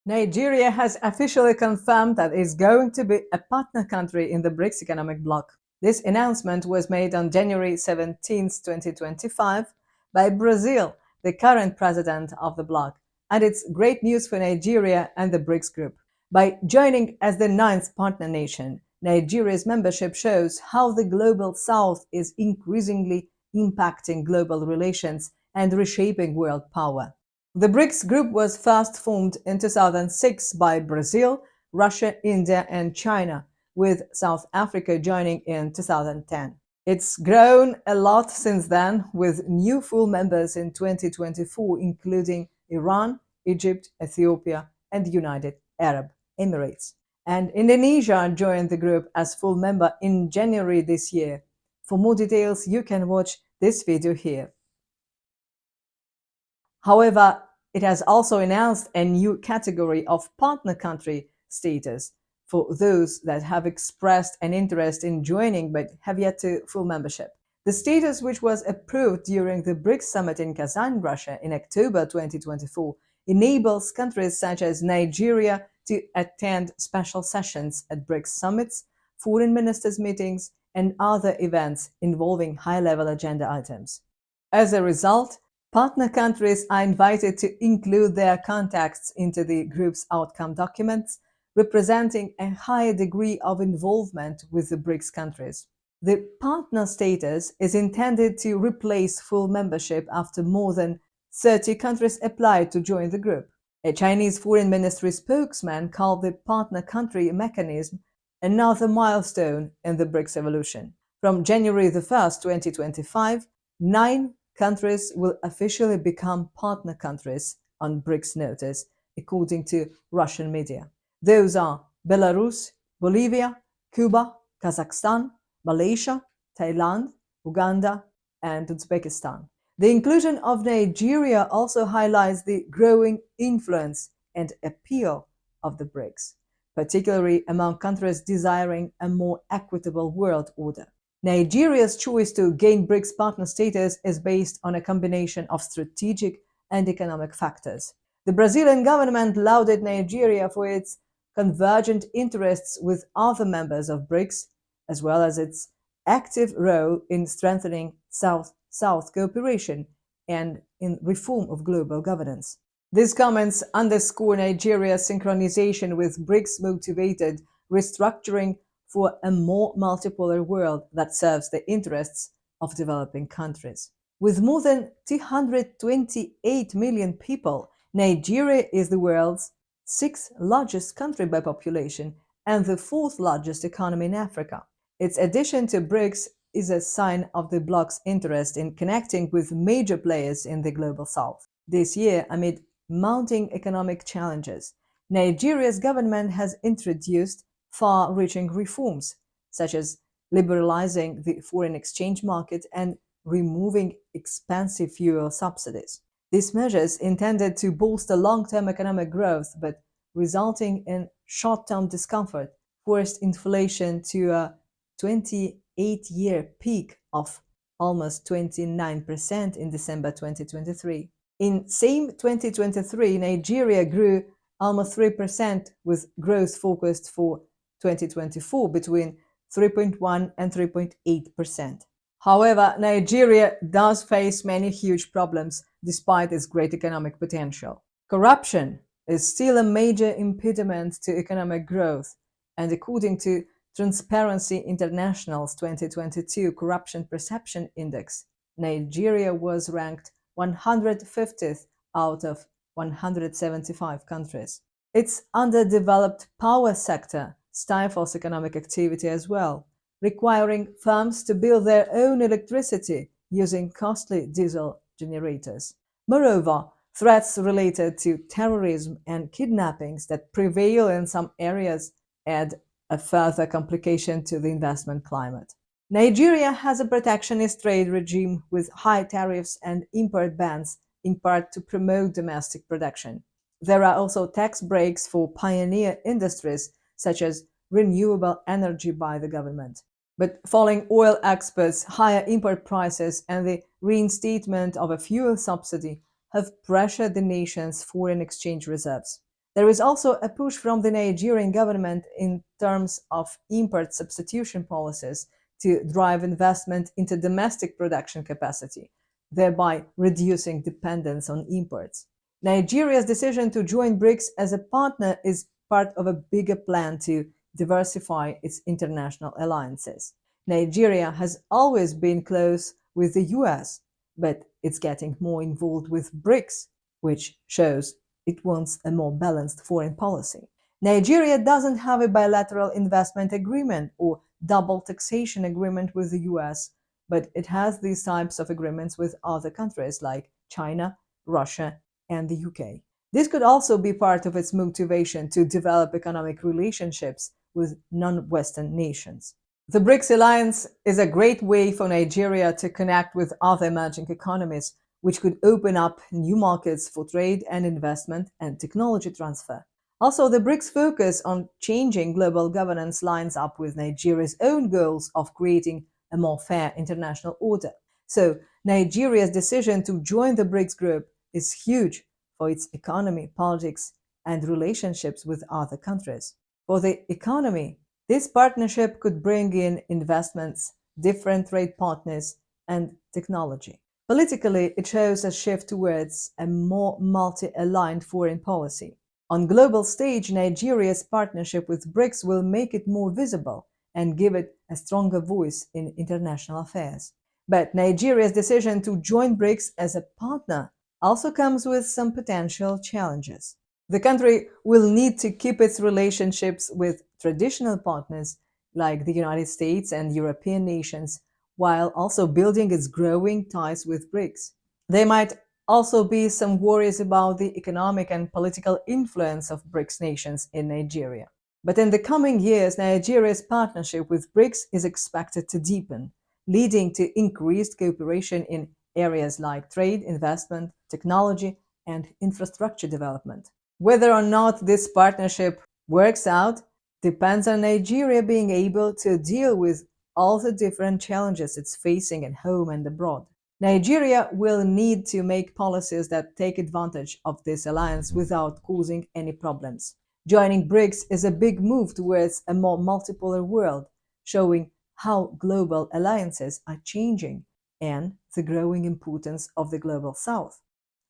Nigeria has officially confirmed that it is going to be a partner country in the BRICS Economic Bloc. This announcement was made on January 17, 2025, by Brazil, the current president of the bloc, and it's great news for Nigeria and the BRICS group. By joining as the ninth partner nation, Nigeria's membership shows how the global south is increasingly impacting global relations and reshaping world power. The BRICS group was first formed in 2006 by Brazil, Russia, India, and China, with South Africa joining in 2010. It's grown a lot since then, with new full members in 2024, including Iran, Egypt, Ethiopia, and the United Arab Emirates. And Indonesia joined the group as full member in January this year. For more details, you can watch this video here. However, it has also announced a new category of partner country status for those that have expressed an interest in joining but have yet to full membership. The status, which was approved during the BRICS summit in Kazan, Russia in October 2024, enables countries such as Nigeria to attend special sessions at BRICS summits, foreign ministers' meetings, and other events involving high-level agenda items. As a result, partner countries are invited to include their contacts into the group's outcome documents, representing a higher degree of involvement with the BRICS countries. The partner status is intended to replace full membership after more than 30 countries applied to join the group. A Chinese Foreign Ministry spokesman called the partner country mechanism another milestone in the BRICS evolution. From January 1, 2025, 9 countries will officially become partner countries on BRICS notice, according to Russian media. Those are Belarus, Bolivia, Cuba, Kazakhstan, Malaysia, Thailand, Uganda, and Uzbekistan. The inclusion of Nigeria also highlights the growing influence and appeal of the BRICS, particularly among countries desiring a more equitable world order. Nigeria's choice to gain BRICS partner status is based on a combination of strategic and economic factors. The Brazilian government lauded Nigeria for its convergent interests with other members of BRICS, as well as its active role in strengthening South-South cooperation and in reform of global governance. These comments underscore Nigeria's synchronization with BRICS-motivated restructuring for a more multipolar world that serves the interests of developing countries. With more than 228 million people, Nigeria is the world's 6th largest country by population and the 4th largest economy in Africa. Its addition to BRICS is a sign of the bloc's interest in connecting with major players in the global south. This year, amid mounting economic challenges, Nigeria's government has introduced far-reaching reforms, such as liberalizing the foreign exchange market and removing expensive fuel subsidies. These measures intended to bolster long-term economic growth, but resulting in short-term discomfort, forced inflation to a 28-year peak of almost 29% in December 2023. In same 2023, Nigeria grew almost 3%, with growth focused for 2024 between 3.1 and 3.8%. However, Nigeria does face many huge problems despite its great economic potential. Corruption is still a major impediment to economic growth, and according to Transparency International's 2022 Corruption Perception Index, Nigeria was ranked 150th out of 175 countries. Its underdeveloped power sector stifles economic activity as well, requiring firms to build their own electricity using costly diesel generators. Moreover, threats related to terrorism and kidnappings that prevail in some areas add a further complication to the investment climate. Nigeria has a protectionist trade regime with high tariffs and import bans, in part to promote domestic production. There are also tax breaks for pioneer industries such as renewable energy by the government. But falling oil exports, higher import prices, and the reinstatement of a fuel subsidy have pressured the nation's foreign exchange reserves. There is also a push from the Nigerian government in terms of import substitution policies to drive investment into domestic production capacity, thereby reducing dependence on imports. Nigeria's decision to join BRICS as a partner is part of a bigger plan to diversify its international alliances. Nigeria has always been close with the US, but it's getting more involved with BRICS, which shows it wants a more balanced foreign policy. Nigeria doesn't have a bilateral investment agreement or double taxation agreement with the US, but it has these types of agreements with other countries like China, Russia, and the UK. This could also be part of its motivation to develop economic relationships with non-Western nations. The BRICS alliance is a great way for Nigeria to connect with other emerging economies, which could open up new markets for trade and investment and technology transfer. Also, the BRICS focus on changing global governance lines up with Nigeria's own goals of creating a more fair international order. So, Nigeria's decision to join the BRICS group is huge for its economy, politics, and relationships with other countries. For the economy, this partnership could bring in investments, different trade partners, and technology. Politically, it shows a shift towards a more multi-aligned foreign policy. On global stage, Nigeria's partnership with BRICS will make it more visible and give it a stronger voice in international affairs. But Nigeria's decision to join BRICS as a partner also comes with some potential challenges. The country will need to keep its relationships with traditional partners like the United States and European nations, while also building its growing ties with BRICS. There might also be some worries about the economic and political influence of BRICS nations in Nigeria. But in the coming years, Nigeria's partnership with BRICS is expected to deepen, leading to increased cooperation in areas like trade, investment, technology, and infrastructure development. Whether or not this partnership works out depends on Nigeria being able to deal with all the different challenges it's facing at home and abroad. Nigeria will need to make policies that take advantage of this alliance without causing any problems. Joining BRICS is a big move towards a more multipolar world, showing how global alliances are changing and the growing importance of the global south.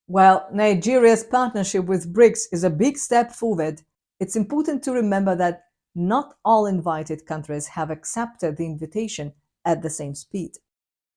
While Nigeria's partnership with BRICS is a big step forward, it's important to remember that not all invited countries have accepted the invitation at the same speed.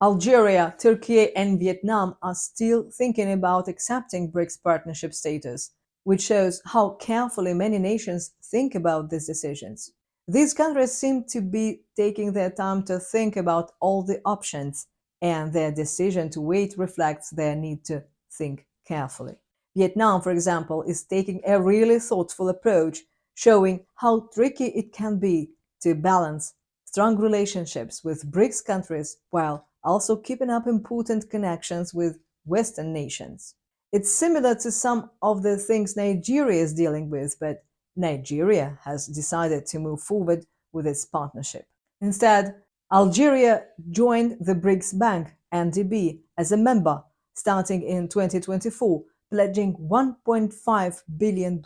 Algeria, Turkey, and Vietnam are still thinking about accepting BRICS partnership status, which shows how carefully many nations think about these decisions. These countries seem to be taking their time to think about all the options, and their decision to wait reflects their need to think carefully. Vietnam, for example, is taking a really thoughtful approach, showing how tricky it can be to balance strong relationships with BRICS countries while also keeping up important connections with Western nations. It's similar to some of the things Nigeria is dealing with, but Nigeria has decided to move forward with its partnership. Instead, Algeria joined the BRICS Bank, NDB, as a member starting in 2024, pledging $1.5 billion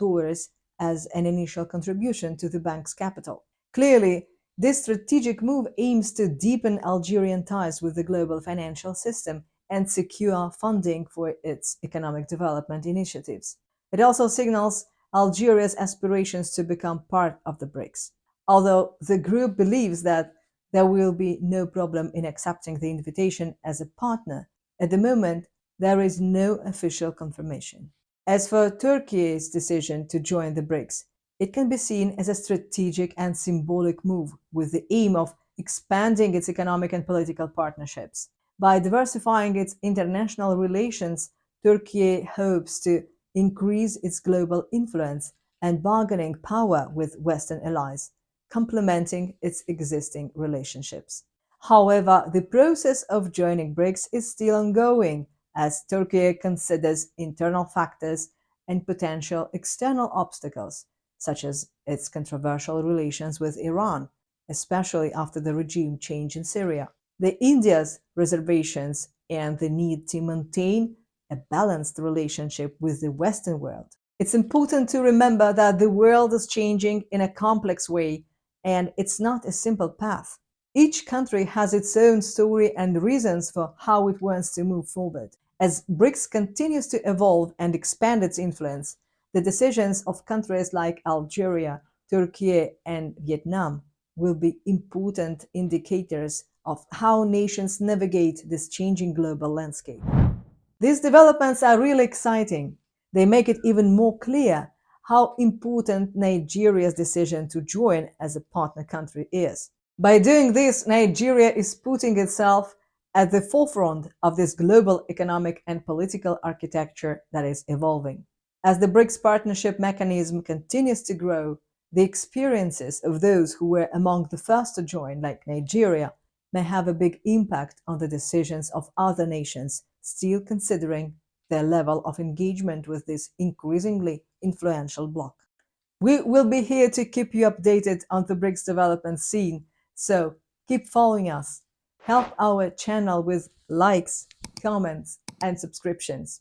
as an initial contribution to the bank's capital. Clearly, this strategic move aims to deepen Algerian ties with the global financial system and secure funding for its economic development initiatives. It also signals Algeria's aspirations to become part of the BRICS. Although the group believes that there will be no problem in accepting the invitation as a partner, at the moment, there is no official confirmation. As for Turkey's decision to join the BRICS, it can be seen as a strategic and symbolic move with the aim of expanding its economic and political partnerships. By diversifying its international relations, Turkey hopes to increase its global influence and bargaining power with Western allies, complementing its existing relationships. However, the process of joining BRICS is still ongoing as Turkey considers internal factors and potential external obstacles, such as its controversial relations with Iran, especially after the regime change in Syria, India's reservations, and the need to maintain a balanced relationship with the Western world. It's important to remember that the world is changing in a complex way, and it's not a simple path. Each country has its own story and reasons for how it wants to move forward. As BRICS continues to evolve and expand its influence, the decisions of countries like Algeria, Turkey, and Vietnam will be important indicators of how nations navigate this changing global landscape. These developments are really exciting. They make it even more clear how important Nigeria's decision to join as a partner country is. By doing this, Nigeria is putting itself at the forefront of this global economic and political architecture that is evolving. As the BRICS partnership mechanism continues to grow, the experiences of those who were among the first to join, like Nigeria, may have a big impact on the decisions of other nations still considering their level of engagement with this increasingly influential bloc. We will be here to keep you updated on the BRICS development scene, so keep following us. Help our channel with likes, comments, and subscriptions.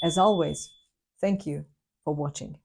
As always, thank you for watching.